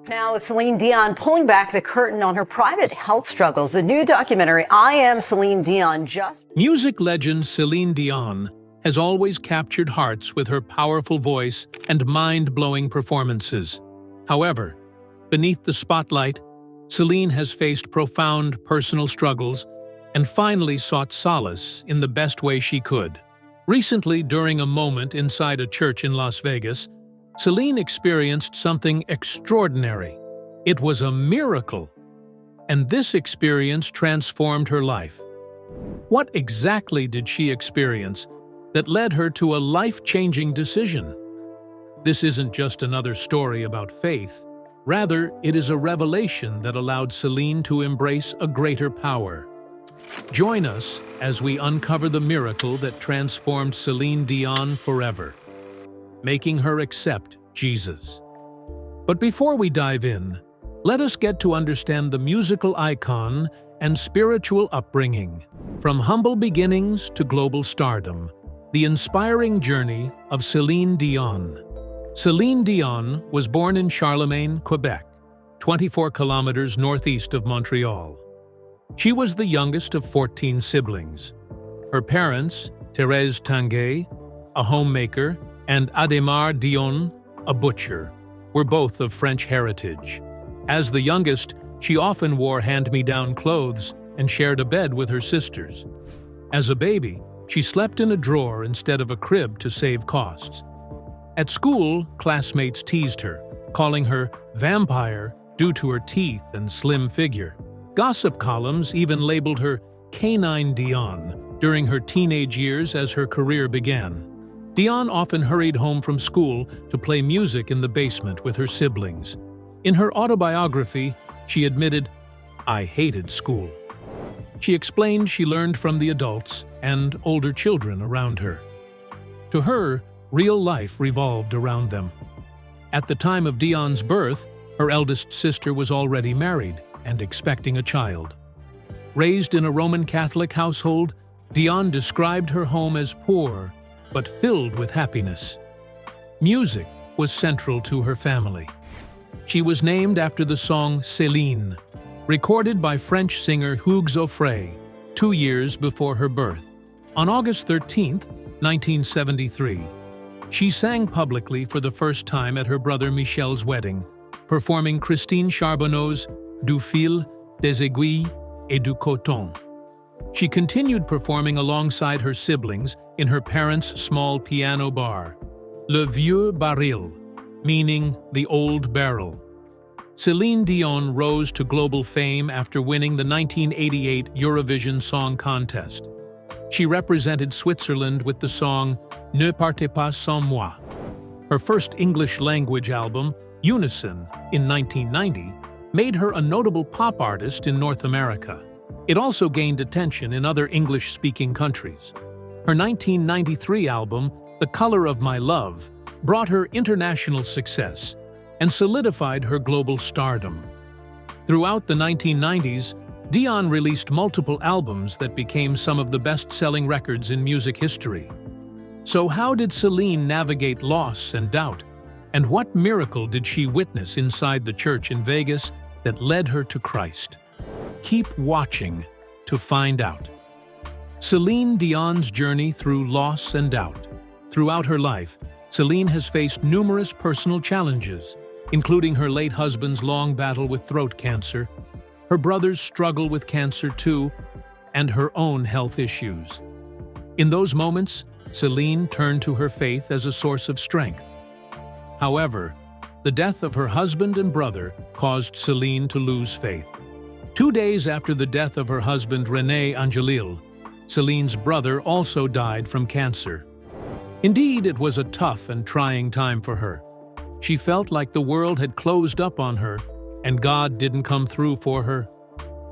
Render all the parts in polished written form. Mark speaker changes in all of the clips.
Speaker 1: Now, Celine Dion pulling back the curtain on her private health struggles. The new documentary, I Am Celine Dion, just...
Speaker 2: Music legend Celine Dion has always captured hearts with her powerful voice and mind-blowing performances. However, beneath the spotlight, Celine has faced profound personal struggles and finally sought solace in the best way she could. Recently, during a moment inside a church in Las Vegas, Celine experienced something extraordinary. It was a miracle, and this experience transformed her life. What exactly did she experience that led her to a life-changing decision? This isn't just another story about faith. Rather, it is a revelation that allowed Celine to embrace a greater power. Join us as we uncover the miracle that transformed Celine Dion forever, making her accept Jesus. But before we dive in, let us get to understand the musical icon and spiritual upbringing. From humble beginnings to global stardom, the inspiring journey of Celine Dion. Celine Dion was born in Charlemagne, Quebec, 24 kilometers northeast of Montreal. She was the youngest of 14 siblings. Her parents, Thérèse Tanguay, a homemaker, and Adhémar Dion, a butcher, were both of French heritage. As the youngest, she often wore hand-me-down clothes and shared a bed with her sisters. As a baby, she slept in a drawer instead of a crib to save costs. At school, classmates teased her, calling her vampire due to her teeth and slim figure. Gossip columns even labeled her Canine Dion during her teenage years as her career began. Dion often hurried home from school to play music in the basement with her siblings. In her autobiography, she admitted, "I hated school." She explained she learned from the adults and older children around her. To her, real life revolved around them. At the time of Dion's birth, her eldest sister was already married and expecting a child. Raised in a Roman Catholic household, Dion described her home as poor, but filled with happiness. Music was central to her family. She was named after the song Céline, recorded by French singer Hugues Aufray 2 years before her birth. On August 13, 1973, she sang publicly for the first time at her brother Michel's wedding, performing Christine Charbonneau's Du fil, des aiguilles et du coton. She continued performing alongside her siblings in her parents' small piano bar, Le Vieux Baril, meaning the old barrel. Celine Dion rose to global fame after winning the 1988 Eurovision Song Contest. She represented Switzerland with the song Ne partez pas sans moi. Her first English-language album, Unison, in 1990, made her a notable pop artist in North America. It also gained attention in other English-speaking countries. Her 1993 album, The Color of My Love, brought her international success and solidified her global stardom. Throughout the 1990s, Dion released multiple albums that became some of the best-selling records in music history. So how did Celine navigate loss and doubt? And what miracle did she witness inside the church in Vegas that led her to Christ? Keep watching to find out. Celine Dion's journey through loss and doubt. Throughout her life, Celine has faced numerous personal challenges, including her late husband's long battle with throat cancer, her brother's struggle with cancer too, and her own health issues. In those moments, Celine turned to her faith as a source of strength. However, the death of her husband and brother caused Celine to lose faith. 2 days after the death of her husband René Angelil, Celine's brother also died from cancer. Indeed, it was a tough and trying time for her. She felt like the world had closed up on her, and God didn't come through for her.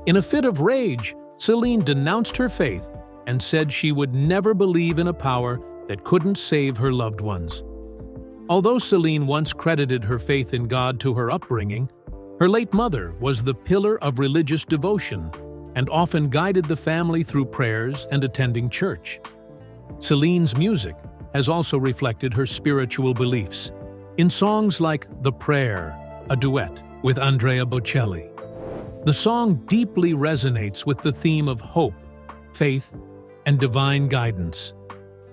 Speaker 2: In a fit of rage, Celine denounced her faith and said she would never believe in a power that couldn't save her loved ones. Although Celine once credited her faith in God to her upbringing, her late mother was the pillar of religious devotion and often guided the family through prayers and attending church. Celine's music has also reflected her spiritual beliefs. In songs like The Prayer, a duet, with Andrea Bocelli. The song deeply resonates with the theme of hope, faith, and divine guidance.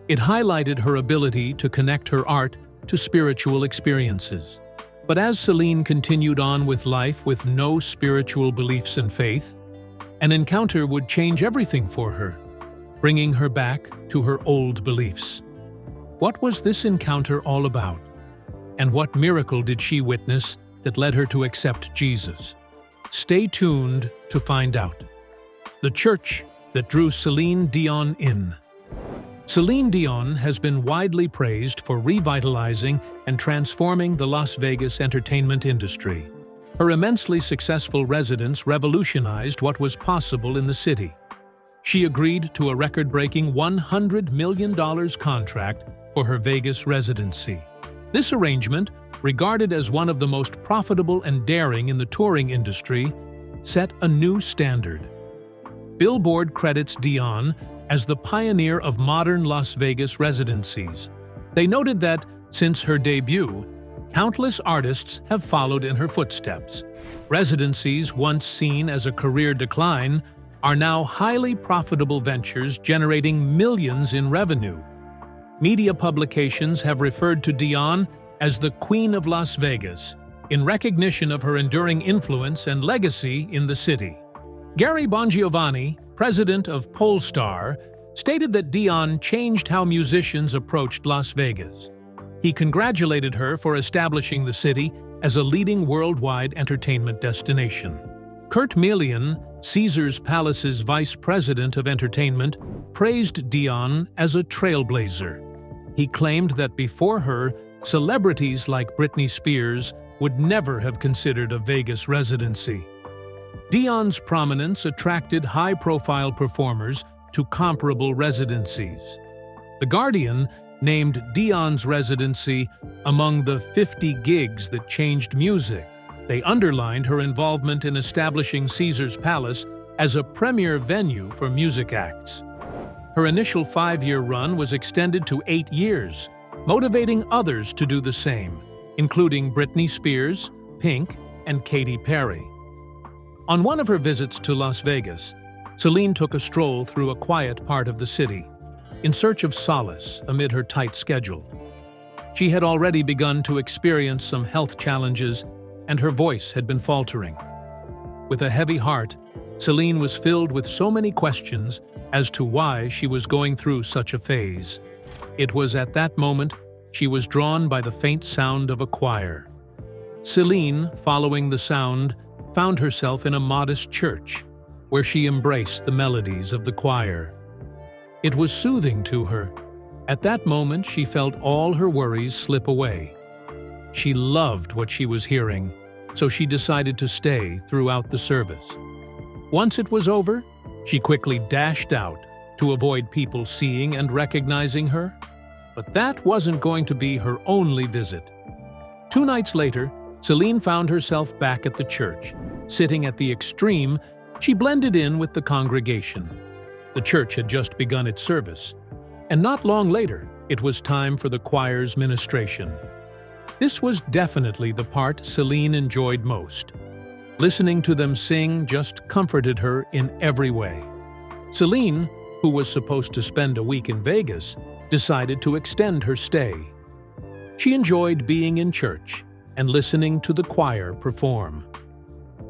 Speaker 2: It highlighted her ability to connect her art to spiritual experiences. But as Celine continued on with life with no spiritual beliefs and faith, an encounter would change everything for her, bringing her back to her old beliefs. What was this encounter all about? And what miracle did she witness that led her to accept Jesus? Stay tuned to find out. The church that drew Celine Dion in. Celine Dion has been widely praised for revitalizing and transforming the Las Vegas entertainment industry. Her immensely successful residence revolutionized what was possible in the city. She agreed to a record-breaking $100 million contract for her Vegas residency. This arrangement, regarded as one of the most profitable and daring in the touring industry, set a new standard. Billboard credits Dion as the pioneer of modern Las Vegas residencies. They noted that, since her debut, countless artists have followed in her footsteps. Residencies, once seen as a career decline, are now highly profitable ventures generating millions in revenue. Media publications have referred to Dion as the Queen of Las Vegas, in recognition of her enduring influence and legacy in the city. Gary Bongiovanni, president of Polestar, stated that Dion changed how musicians approached Las Vegas. He congratulated her for establishing the city as a leading worldwide entertainment destination. Kurt Melian, Caesars Palace's vice president of entertainment, praised Dion as a trailblazer. He claimed that before her, celebrities like Britney Spears would never have considered a Vegas residency. Dion's prominence attracted high-profile performers to comparable residencies. The Guardian named Dion's residency among the 50 gigs that changed music. They underlined her involvement in establishing Caesars Palace as a premier venue for music acts. Her initial 5-year run was extended to 8 years, motivating others to do the same, including Britney Spears, Pink, and Katy Perry. On one of her visits to Las Vegas, Celine took a stroll through a quiet part of the city, in search of solace amid her tight schedule. She had already begun to experience some health challenges, and her voice had been faltering. With a heavy heart, Celine was filled with so many questions as to why she was going through such a phase. It was at that moment she was drawn by the faint sound of a choir. Celine, following the sound, found herself in a modest church, where she embraced the melodies of the choir. It was soothing to her. At that moment, she felt all her worries slip away. She loved what she was hearing, so she decided to stay throughout the service. Once it was over, she quickly dashed out to avoid people seeing and recognizing her. But that wasn't going to be her only visit. 2 nights later, Celine found herself back at the church. Sitting at the extreme, she blended in with the congregation. The church had just begun its service, and not long later, it was time for the choir's ministration. This was definitely the part Celine enjoyed most. Listening to them sing just comforted her in every way. Celine, who was supposed to spend a week in Vegas, decided to extend her stay. She enjoyed being in church and listening to the choir perform.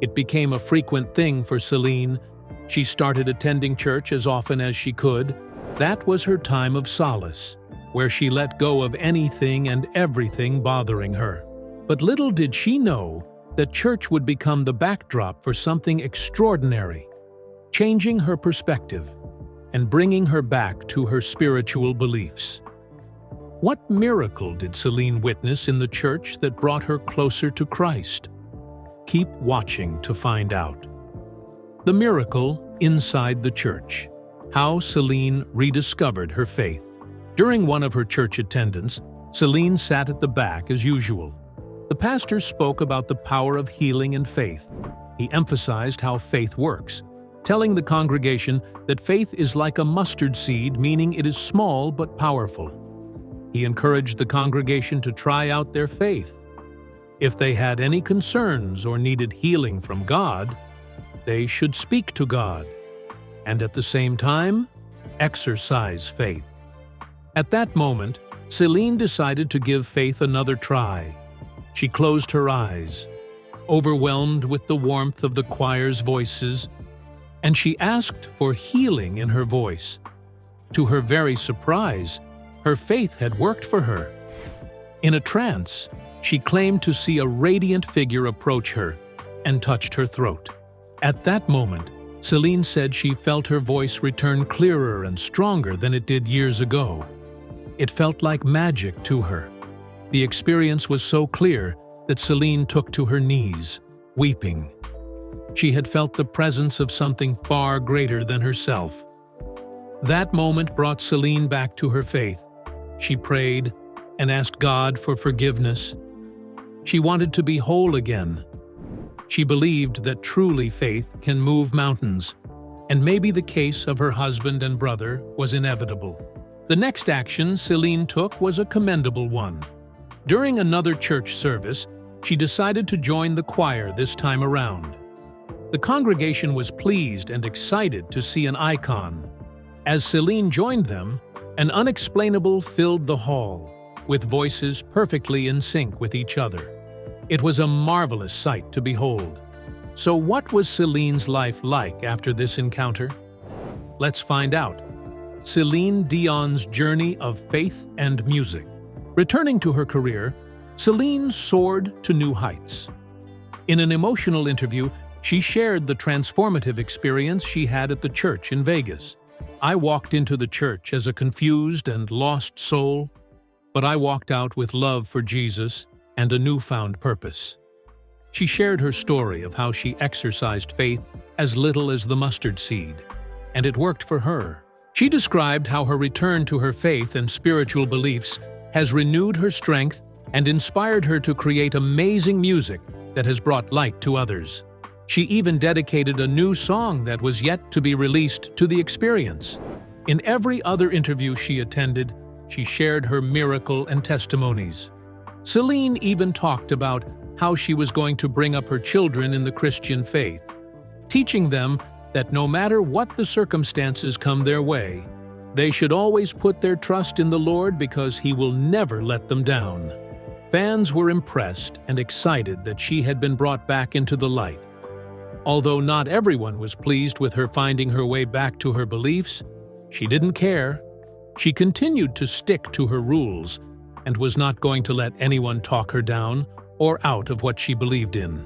Speaker 2: It became a frequent thing for Celine. She started attending church as often as she could. That was her time of solace, where she let go of anything and everything bothering her. But little did she know that church would become the backdrop for something extraordinary, changing her perspective and bringing her back to her spiritual beliefs. What miracle did Celine witness in the church that brought her closer to Christ? Keep watching to find out. The miracle inside the church. How Celine rediscovered her faith. During one of her church attendance, Celine sat at the back as usual. The pastor spoke about the power of healing and faith. He emphasized how faith works, telling the congregation that faith is like a mustard seed, meaning it is small but powerful. He encouraged the congregation to try out their faith. If they had any concerns or needed healing from God, they should speak to God, and at the same time, exercise faith. At that moment, Celine decided to give faith another try. She closed her eyes, overwhelmed with the warmth of the choir's voices, and she asked for healing in her voice. To her very surprise, her faith had worked for her. In a trance, she claimed to see a radiant figure approach her and touched her throat. At that moment, Celine said she felt her voice return clearer and stronger than it did years ago. It felt like magic to her. The experience was so clear that Celine took to her knees, weeping. She had felt the presence of something far greater than herself. That moment brought Celine back to her faith. She prayed and asked God for forgiveness. She wanted to be whole again. She believed that truly faith can move mountains, and maybe the case of her husband and brother was inevitable. The next action Celine took was a commendable one. During another church service, she decided to join the choir this time around. The congregation was pleased and excited to see an icon. As Celine joined them, an unexplainable filled the hall, with voices perfectly in sync with each other. It was a marvelous sight to behold. So what was Celine's life like after this encounter? Let's find out. Celine Dion's journey of faith and music. Returning to her career, Celine soared to new heights. In an emotional interview, she shared the transformative experience she had at the church in Vegas. "I walked into the church as a confused and lost soul, but I walked out with love for Jesus and a newfound purpose." She shared her story of how she exercised faith as little as the mustard seed, and it worked for her. She described how her return to her faith and spiritual beliefs has renewed her strength and inspired her to create amazing music that has brought light to others. She even dedicated a new song that was yet to be released to the experience. In every other interview she attended, she shared her miracle and testimonies. Celine even talked about how she was going to bring up her children in the Christian faith, teaching them that no matter what the circumstances come their way, they should always put their trust in the Lord because He will never let them down. Fans were impressed and excited that she had been brought back into the light. Although not everyone was pleased with her finding her way back to her beliefs, she didn't care. She continued to stick to her rules and was not going to let anyone talk her down or out of what she believed in.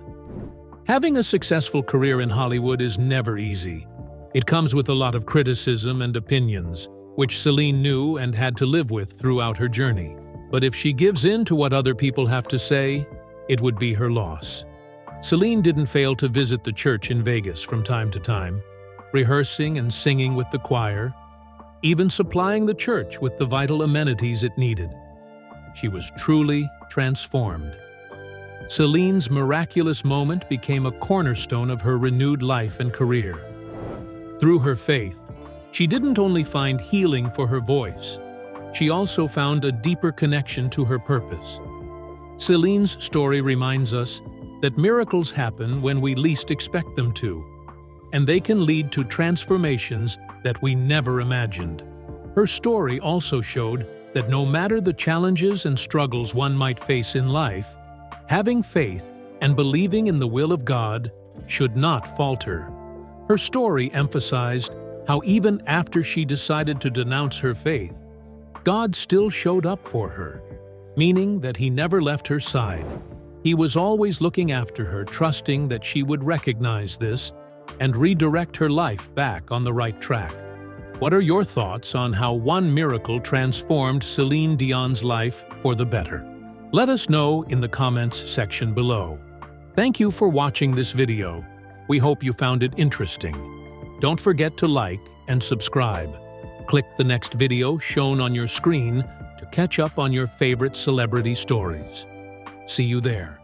Speaker 2: Having a successful career in Hollywood is never easy. It comes with a lot of criticism and opinions, which Celine knew and had to live with throughout her journey. But if she gives in to what other people have to say, it would be her loss. Celine didn't fail to visit the church in Vegas from time to time, rehearsing and singing with the choir, even supplying the church with the vital amenities it needed. She was truly transformed. Celine's miraculous moment became a cornerstone of her renewed life and career. Through her faith, she didn't only find healing for her voice, she also found a deeper connection to her purpose. Celine's story reminds us that miracles happen when we least expect them to, and they can lead to transformations that we never imagined. Her story also showed that no matter the challenges and struggles one might face in life, having faith and believing in the will of God should not falter. Her story emphasized how even after she decided to denounce her faith, God still showed up for her, meaning that He never left her side. He was always looking after her, trusting that she would recognize this and redirect her life back on the right track. What are your thoughts on how one miracle transformed Celine Dion's life for the better? Let us know in the comments section below. Thank you for watching this video. We hope you found it interesting. Don't forget to like and subscribe. Click the next video shown on your screen to catch up on your favorite celebrity stories. See you there.